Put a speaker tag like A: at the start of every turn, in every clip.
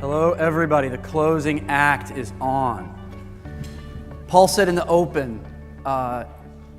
A: Hello, everybody. The closing act is on. Paul said in the open,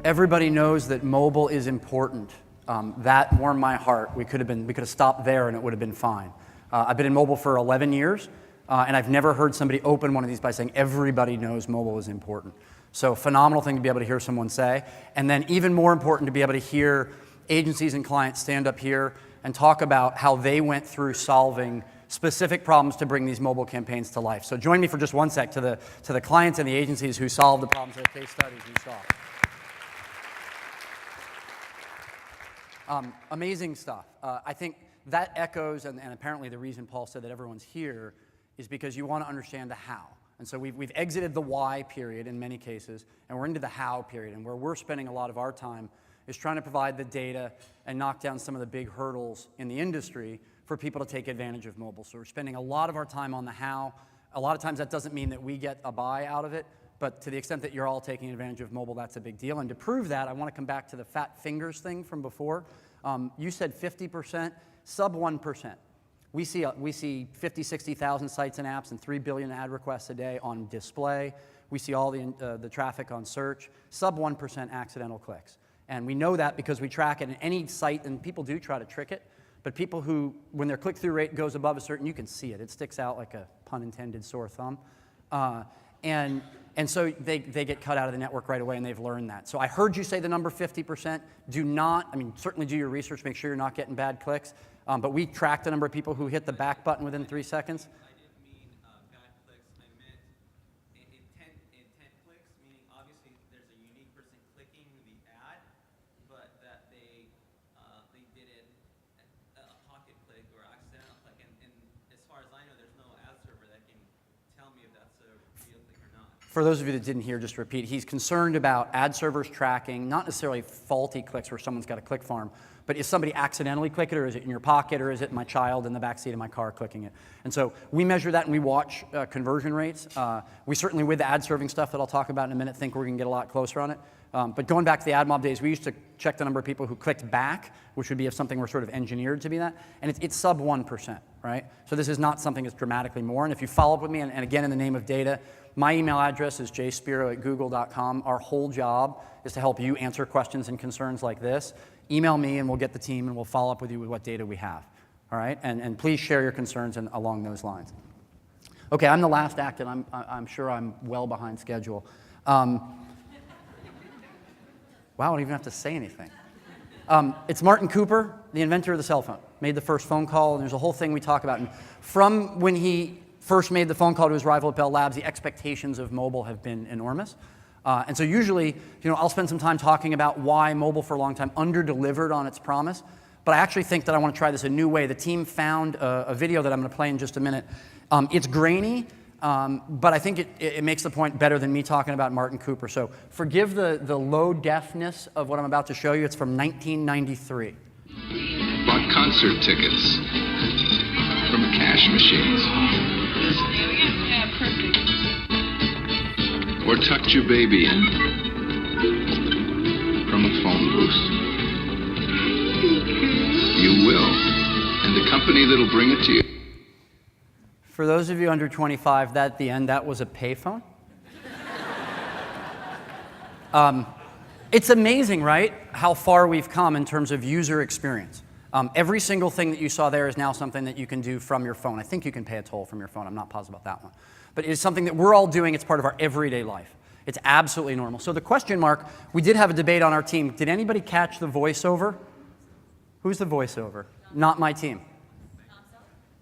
A: everybody knows that mobile is important. That warmed my heart. We could have stopped there and it would have been fine. I've been in mobile for 11 years, and I've never heard somebody open one of these by saying everybody knows mobile is important. So phenomenal thing to be able to hear someone say. And then even more important to be able to hear agencies and clients stand up here and talk about how they went through solving specific problems to bring these mobile campaigns to life. So join me for just one sec to the clients and the agencies who solved the problems of the case studies you saw. Amazing stuff. I think that echoes, and apparently the reason Paul said that everyone's here is because you want to understand the how. And so we've exited the why period in many cases, and we're into the how period. And where we're spending a lot of our time is trying to provide the data and knock down some of the big hurdles in the industry for people to take advantage of mobile. So we're spending a lot of our time on the how. A lot of times that doesn't mean that we get a buy out of it, but to the extent that you're all taking advantage of mobile, that's a big deal. And to prove that, I want to come back to the fat fingers thing from before. You said 50%, sub 1%. We see 50, 60,000 sites and apps and 3 billion ad requests a day on display. We see all the traffic on search. Sub 1% accidental clicks. And we know that because we track it in any site, and people do try to trick it. But people who, when their click-through rate goes above a certain, you can see it. It sticks out like a pun intended sore thumb. And so they get cut out of the network right away, and they've learned that. So I heard you say the number 50%. Do not, certainly do your research, make sure you're not getting bad clicks. But we track the number of people who hit the back button within 3 seconds.
B: I didn't mean bad clicks. I meant intent clicks, meaning obviously there's a unique person clicking the ad, but that they did it a pocket click or accidental click. And as far as I know, there's no ad server that can tell me if that's a real click or not.
A: For those of you that didn't hear, just repeat. He's concerned about ad servers tracking, not necessarily faulty clicks where someone's got a click farm, but is somebody accidentally click it, or is it in your pocket, or is it my child in the backseat of my car clicking it? And so we measure that and we watch conversion rates. We certainly, with the ad serving stuff that I'll talk about in a minute, think we're going to get a lot closer on it. But going back to the AdMob days, we used to check the number of people who clicked back, which would be if something were sort of engineered to be that, and it's sub 1%, right? So this is not something that's dramatically more. And if you follow up with me, and again, in the name of data, my email address is jspero@google.com. Our whole job is to help you answer questions and concerns like this. Email me and we'll get the team and we'll follow up with you with what data we have, all right? And please share your concerns along those lines. Okay, I'm the last act and I'm sure I'm well behind schedule. Wow, I don't even have to say anything. It's Martin Cooper, the inventor of the cell phone, made the first phone call, and there's a whole thing we talk about. And from when he first made the phone call to his rival at Bell Labs, the expectations of mobile have been enormous. And so usually, I'll spend some time talking about why mobile for a long time under-delivered on its promise. But I actually think that I want to try this a new way. The team found a video that I'm going to play in just a minute. It's grainy, but I think it makes the point better than me talking about Martin Cooper. So forgive the low defness of what I'm about to show you. It's from 1993.
C: Bought concert tickets from cash machines.
D: Yeah, perfect.
C: Or tucked your baby in from a phone booth. You will. And the company that'll bring it to you.
A: For those of you under 25, at the end, that was a payphone. It's amazing, right, how far we've come in terms of user experience. Every single thing that you saw there is now something that you can do from your phone. I think you can pay a toll from your phone. I'm not positive about that one. But it is something that we're all doing. It's part of our everyday life. It's absolutely normal. So the question mark, we did have a debate on our team. Did anybody catch the voiceover? Who's the voiceover? Not my team.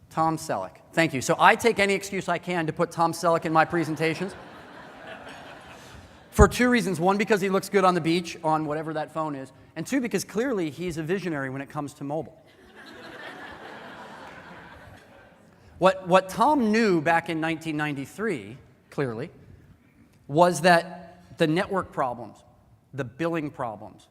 A: Tom Selleck. Thank you. So I take any excuse I can to put Tom Selleck in my presentations. For 2 reasons. 1, because he looks good on the beach on whatever that phone is. And 2, because clearly he's a visionary when it comes to mobile. What Tom knew back in 1993, clearly, was that the network problems, the billing problems,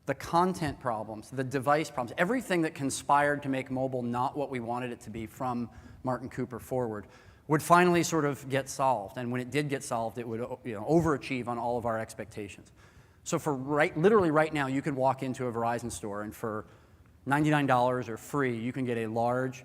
A: the content problems, the device problems, everything that conspired to make mobile not what we wanted it to be from Martin Cooper forward, would finally sort of get solved. And when it did get solved, it would overachieve on all of our expectations. So for literally right now, you could walk into a Verizon store and for $99 or free, you can get a large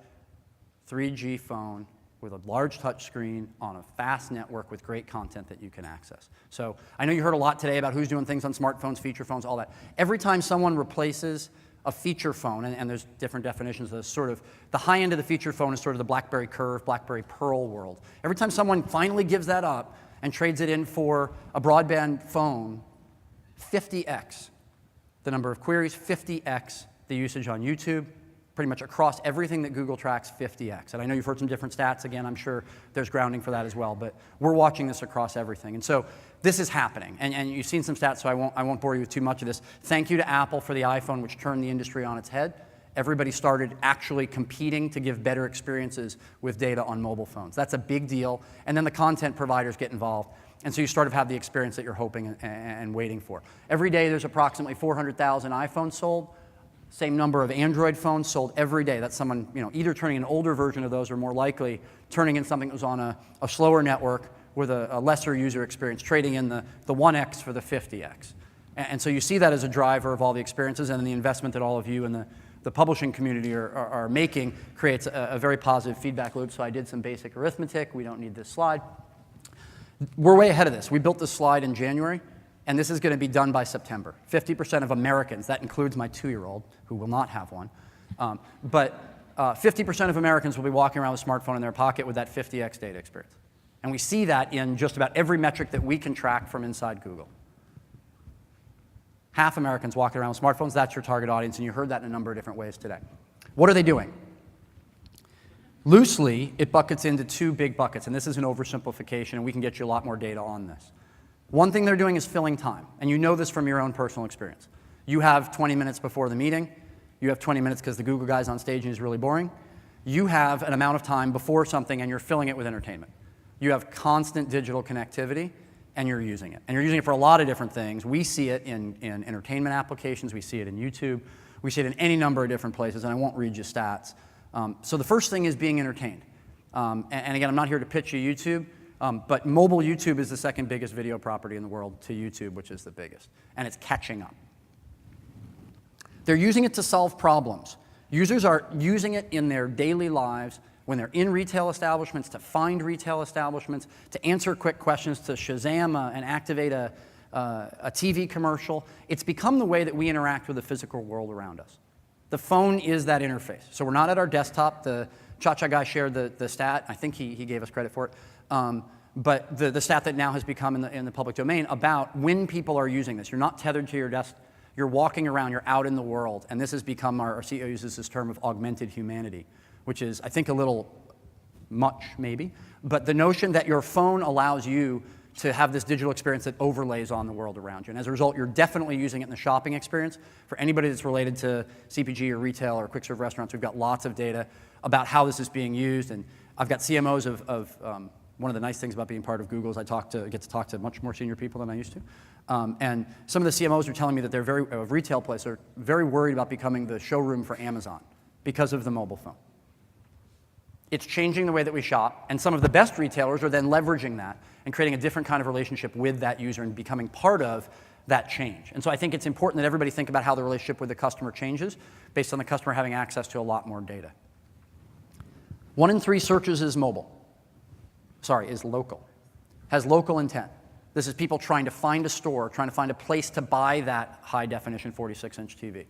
A: 3G phone with a large touch screen on a fast network with great content that you can access. So I know you heard a lot today about who's doing things on smartphones, feature phones, all that. Every time someone replaces a feature phone, and there's different definitions of this, sort of the high end of the feature phone is sort of the BlackBerry Curve, BlackBerry Pearl world. Every time someone finally gives that up and trades it in for a broadband phone, 50x the number of queries, 50x the usage on YouTube, pretty much across everything that Google tracks, 50x. And I know you've heard some different stats. Again, I'm sure there's grounding for that as well, but we're watching this across everything. And so this is happening. And you've seen some stats, so I won't bore you with too much of this. Thank you to Apple for the iPhone, which turned the industry on its head. Everybody started actually competing to give better experiences with data on mobile phones. That's a big deal. And then the content providers get involved. And so you sort of have the experience that you're hoping and waiting for. Every day there's approximately 400,000 iPhones sold. Same number of Android phones sold every day. That's someone either turning an older version of those or more likely turning in something that was on a slower network with a lesser user experience, trading in the 1x for the 50x. And so you see that as a driver of all the experiences, and the investment that all of you and the publishing community are making creates a very positive feedback loop. So I did some basic arithmetic. We don't need this slide. We're way ahead of this. We built this slide in January, and this is going to be done by September. 50% of Americans, that includes my 2-year-old, who will not have one, but 50% of Americans will be walking around with a smartphone in their pocket with that 50x data experience. And we see that in just about every metric that we can track from inside Google. Half Americans walking around with smartphones, that's your target audience, and you heard that in a number of different ways today. What are they doing? Loosely, it buckets into 2 big buckets, and this is an oversimplification, and we can get you a lot more data on this. One thing they're doing is filling time, and you know this from your own personal experience. You have 20 minutes before the meeting. You have 20 minutes because the Google guy's on stage and he's really boring. You have an amount of time before something, and you're filling it with entertainment. You have constant digital connectivity, and you're using it. And you're using it for a lot of different things. We see it in entertainment applications. We see it in YouTube. We see it in any number of different places, and I won't read you stats. So the first thing is being entertained. And again, I'm not here to pitch you YouTube, but mobile YouTube is the second biggest video property in the world to YouTube, which is the biggest. And it's catching up. They're using it to solve problems. Users are using it in their daily lives when they're in retail establishments, to find retail establishments, to answer quick questions, to Shazam and activate a TV commercial. It's become the way that we interact with the physical world around us. The phone is that interface. So we're not at our desktop. The Cha-Cha guy shared the stat. I think he gave us credit for it. But the stat that now has become in the public domain about when people are using this. You're not tethered to your desk. You're walking around. You're out in the world. And this has become, our CEO uses this term of augmented humanity, which is, I think, a little much, maybe. But the notion that your phone allows you to have this digital experience that overlays on the world around you. And as a result, you're definitely using it in the shopping experience. For anybody that's related to CPG or retail or quick serve restaurants, we've got lots of data about how this is being used. And I've got CMOs of one of the nice things about being part of Google is I get to talk to much more senior people than I used to. And some of the CMOs are telling me that they're retail places are very worried about becoming the showroom for Amazon because of the mobile phone. It's changing the way that we shop, and some of the best retailers are then leveraging that and creating a different kind of relationship with that user and becoming part of that change. And so I think it's important that everybody think about how the relationship with the customer changes based on the customer having access to a lot more data. 1 in 3 searches is local, has local intent. This is people trying to find a store, trying to find a place to buy that high-definition 46-inch TV.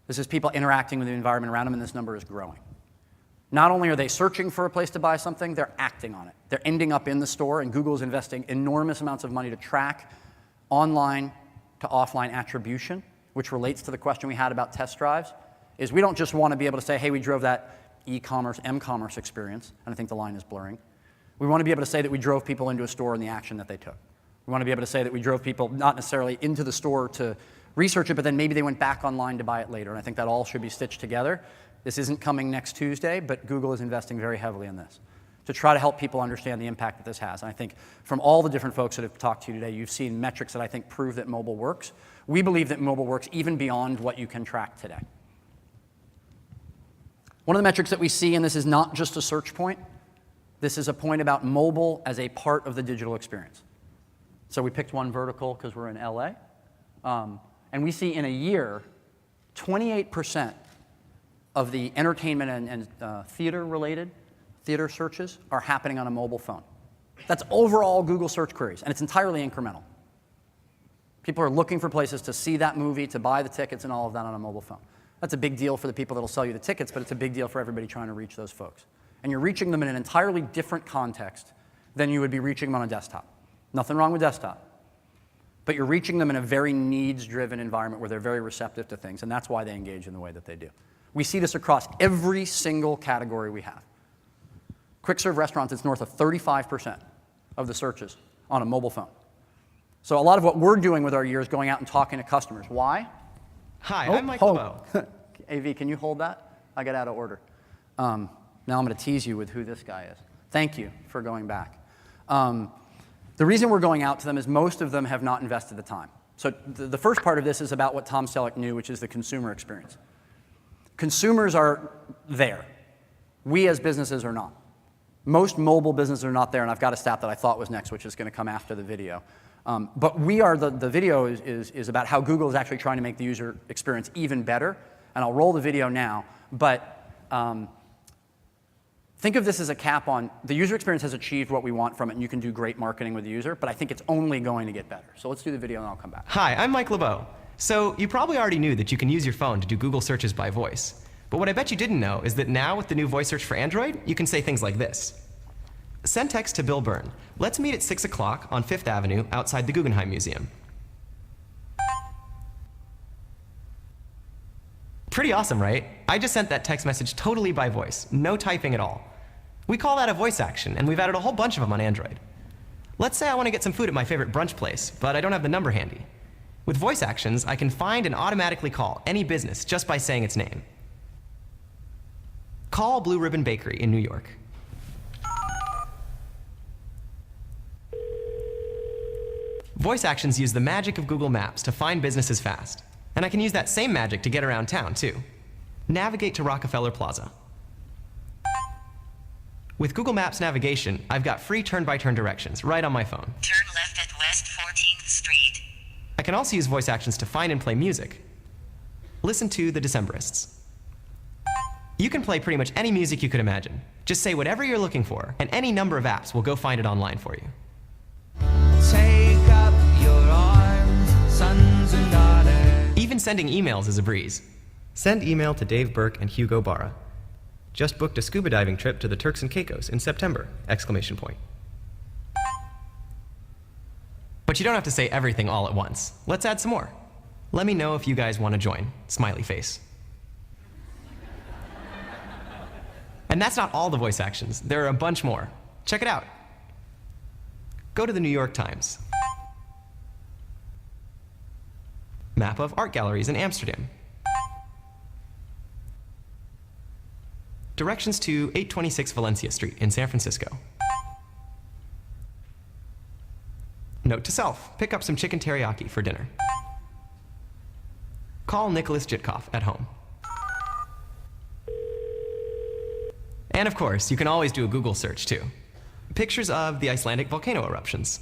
A: This is people interacting with the environment around them, and this number is growing. Not only are they searching for a place to buy something, they're acting on it. They're ending up in the store, and Google is investing enormous amounts of money to track online to offline attribution, which relates to the question we had about test drives, is we don't just want to be able to say, hey, we drove that e-commerce, m-commerce experience, and I think the line is blurring. We want to be able to say that we drove people into a store and the action that they took. We want to be able to say that we drove people not necessarily into the store to research it, but then maybe they went back online to buy it later, and I think that all should be stitched together. This isn't coming next Tuesday, but Google is investing very heavily in this to try to help people understand the impact that this has. And I think from all the different folks that have talked to you today, you've seen metrics that I think prove that mobile works. We believe that mobile works even beyond what you can track today. One of the metrics that we see, and this is not just a search point, this is a point about mobile as a part of the digital experience. So we picked one vertical because we're in LA. And we see in a year, 28% of the entertainment and theater-related theater searches are happening on a mobile phone. That's overall Google search queries, and it's entirely incremental. People are looking for places to see that movie, to buy the tickets, and all of that on a mobile phone. That's a big deal for the people that'll sell you the tickets, but it's a big deal for everybody trying to reach those folks. And you're reaching them in an entirely different context than you would be reaching them on a desktop. Nothing wrong with desktop. But you're reaching them in a very needs-driven environment where they're very receptive to things, and that's why they engage in the way that they do. We see this across every single category we have. Quick serve restaurants, it's north of 35% of the searches on a mobile phone. So a lot of what we're doing with our year is going out and talking to customers. Why?
E: Hi, I'm Mike LeBeau.
A: AV, can you hold that? I got out of order. Now I'm going to tease you with who this guy is. Thank you for going back. The reason we're going out to them is most of them have not invested the time. So the first part of this is about what Tom Selleck knew, which is the consumer experience. Consumers are there. We as businesses are not. Most mobile businesses are not there, and I've got a stat that I thought was next, which is going to come after the video. But we are, the video is about how Google is actually trying to make the user experience even better, and I'll roll the video now, but think of this as a cap on, the user experience has achieved what we want from it, and you can do great marketing with the user, but I think it's only going to get better. So let's do the video, and I'll come back.
E: Hi, I'm Mike LeBeau. So you probably already knew that you can use your phone to do Google searches by voice. But what I bet you didn't know is that now with the new voice search for Android, you can say things like this. Send text to Bill Byrne. Let's meet at 6 o'clock on 5th Avenue outside the Guggenheim Museum. Pretty awesome, right? I just sent that text message totally by voice, no typing at all. We call that a voice action, and we've added a whole bunch of them on Android. Let's say I want to get some food at my favorite brunch place, but I don't have the number handy. With voice actions, I can find and automatically call any business just by saying its name. Call Blue Ribbon Bakery in New York. Voice actions use the magic of Google Maps to find businesses fast. And I can use that same magic to get around town, too. Navigate to Rockefeller Plaza. With Google Maps navigation, I've got free turn-by-turn directions right on my phone.
F: Turn left at West 14th Street.
E: I can also use voice actions to find and play music. Listen to the Decemberists. You can play pretty much any music you could imagine. Just say whatever you're looking for, and any number of apps will go find it online for you.
G: Take up your arms, sons and daughters.
E: Even sending emails is a breeze. Send email to Dave Burke and Hugo Barra. Just booked a scuba diving trip to the Turks and Caicos in September! Exclamation point. But you don't have to say everything all at once. Let's add some more. Let me know if you guys want to join. Smiley face. And that's not all the voice actions. There are a bunch more. Check it out. Go to the New York Times. Map of art galleries in Amsterdam. Directions to 826 Valencia Street in San Francisco. Note to self, pick up some chicken teriyaki for dinner. Call Nicholas Jitkoff at home. And of course, you can always do a Google search too. Pictures of the Icelandic volcano eruptions.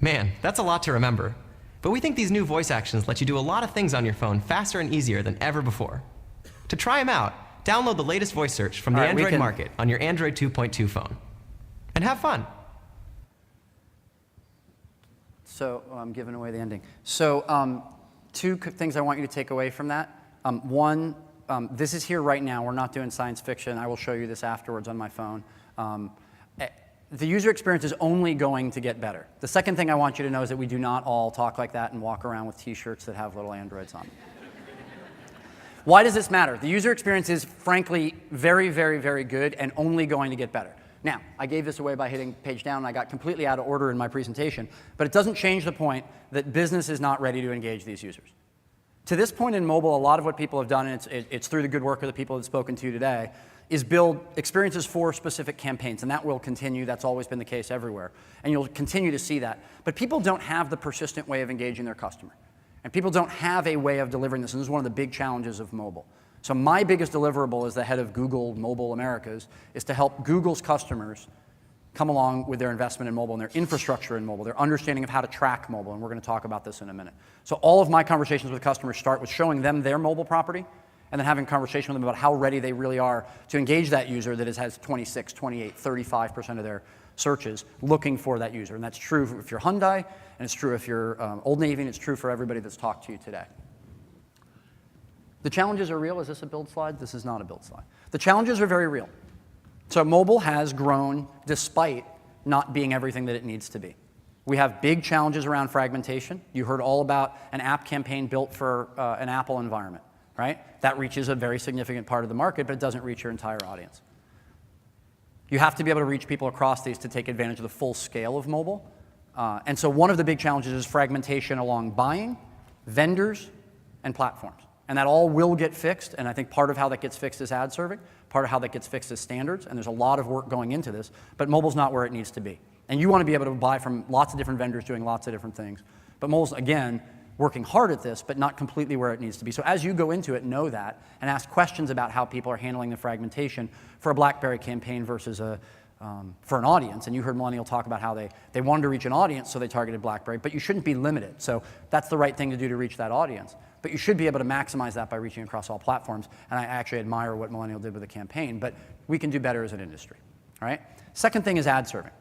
E: Man, that's a lot to remember. But we think these new voice actions let you do a lot of things on your phone faster and easier than ever before. To try them out, download the latest voice search from the Android market on your Android 2.2 phone. And have fun.
A: So I'm giving away the ending. So two things I want you to take away from that. One, this is here right now. We're not doing science fiction. I will show you this afterwards on my phone. The user experience is only going to get better. The second thing I want you to know is that we do not all talk like that and walk around with t-shirts that have little androids on. Why does this matter? The user experience is, frankly, very, very, very good and only going to get better. Now, I gave this away by hitting page down, and I got completely out of order in my presentation, but it doesn't change the point that business is not ready to engage these users. To this point in mobile, a lot of what people have done, and it's through the good work of the people that have spoken to you today, is build experiences for specific campaigns, and that will continue. That's always been the case everywhere, and you'll continue to see that. But people don't have the persistent way of engaging their customer, and people don't have a way of delivering this, and this is one of the big challenges of mobile. So my biggest deliverable as the head of Google Mobile Americas is to help Google's customers come along with their investment in mobile and their infrastructure in mobile, their understanding of how to track mobile, and we're going to talk about this in a minute. So all of my conversations with customers start with showing them their mobile property and then having a conversation with them about how ready they really are to engage that user that has 26, 28, 35% of their searches looking for that user. And that's true if you're Hyundai, and it's true if you're Old Navy, and it's true for everybody that's talked to you today. The challenges are real. Is this a build slide? This is not a build slide. The challenges are very real. So mobile has grown despite not being everything that it needs to be. We have big challenges around fragmentation. You heard all about an app campaign built for an Apple environment, right? That reaches a very significant part of the market, but it doesn't reach your entire audience. You have to be able to reach people across these to take advantage of the full scale of mobile. And so one of the big challenges is fragmentation along buying, vendors, and platforms. And that all will get fixed, and I think part of how that gets fixed is ad serving, part of how that gets fixed is standards, and there's a lot of work going into this, but mobile's not where it needs to be. And you want to be able to buy from lots of different vendors doing lots of different things. But mobile's, again, working hard at this, but not completely where it needs to be. So as you go into it, know that, and ask questions about how people are handling the fragmentation for a BlackBerry campaign versus for an audience. And you heard Millennial talk about how they wanted to reach an audience, so they targeted BlackBerry, but you shouldn't be limited. So that's the right thing to do to reach that audience. But you should be able to maximize that by reaching across all platforms. And I actually admire what Millennial did with the campaign, but we can do better as an industry. All right? Second thing is ad serving.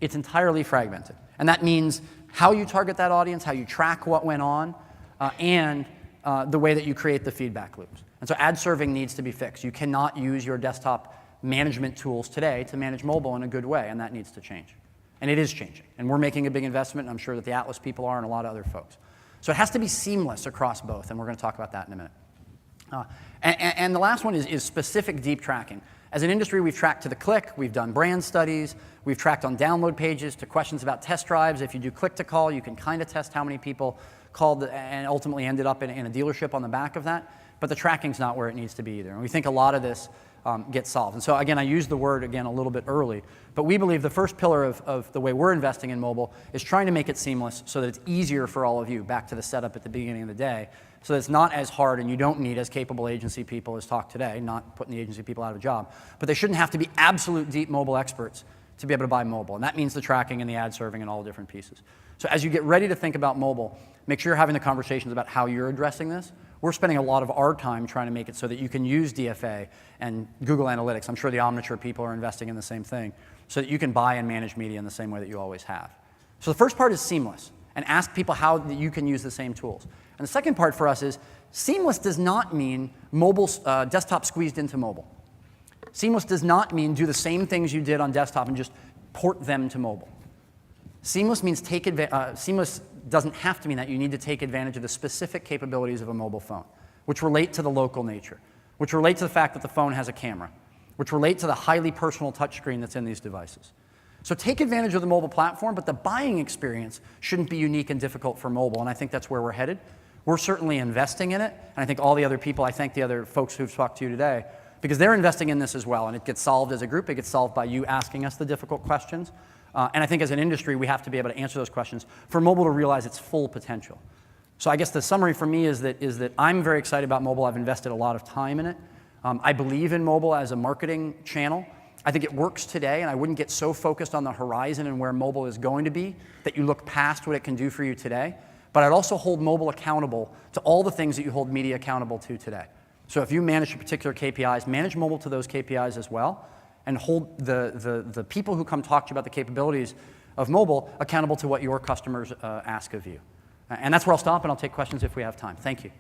A: It's entirely fragmented. And that means how you target that audience, how you track what went on, and the way that you create the feedback loops. And so ad serving needs to be fixed. You cannot use your desktop management tools today to manage mobile in a good way, and that needs to change. And it is changing. And we're making a big investment, and I'm sure that the Atlas people are and a lot of other folks. So it has to be seamless across both, and we're going to talk about that in a minute. And the last one is specific deep tracking. As an industry, we've tracked to the click, we've done brand studies, we've tracked on download pages to questions about test drives. If you do click to call, you can kind of test how many people called and ultimately ended up in a dealership on the back of that. But the tracking's not where it needs to be either. And we think a lot of this gets solved. And so again, I used the word again a little bit early, but we believe the first pillar of the way we're investing in mobile is trying to make it seamless so that it's easier for all of you, back to the setup at the beginning of the day, so that it's not as hard and you don't need as capable agency people as talk today, not putting the agency people out of a job, but they shouldn't have to be absolute deep mobile experts to be able to buy mobile. And that means the tracking and the ad serving and all the different pieces. So as you get ready to think about mobile, make sure you're having the conversations about how you're addressing this. We're spending a lot of our time trying to make it so that you can use DFA and Google Analytics. I'm sure the Omniture people are investing in the same thing, so that you can buy and manage media in the same way that you always have. So the first part is seamless, and ask people how you can use the same tools. And the second part for us is seamless does not mean mobile, desktop squeezed into mobile. Seamless does not mean do the same things you did on desktop and just port them to mobile. Seamless means seamless doesn't have to mean that. You need to take advantage of the specific capabilities of a mobile phone, which relate to the local nature, which relate to the fact that the phone has a camera, which relate to the highly personal touchscreen that's in these devices. So take advantage of the mobile platform, but the buying experience shouldn't be unique and difficult for mobile, and I think that's where we're headed. We're certainly investing in it, and I think all the other people, I thank the other folks who've talked to you today, because they're investing in this as well, and it gets solved as a group. It gets solved by you asking us the difficult questions. And I think as an industry, we have to be able to answer those questions for mobile to realize its full potential. So I guess the summary for me is that I'm very excited about mobile. I've invested a lot of time in it. I believe in mobile as a marketing channel. I think it works today, and I wouldn't get so focused on the horizon and where mobile is going to be that you look past what it can do for you today. But I'd also hold mobile accountable to all the things that you hold media accountable to today. So if you manage particular KPIs, manage mobile to those KPIs as well, and hold the people who come talk to you about the capabilities of mobile accountable to what your customers ask of you. And that's where I'll stop, and I'll take questions if we have time. Thank you.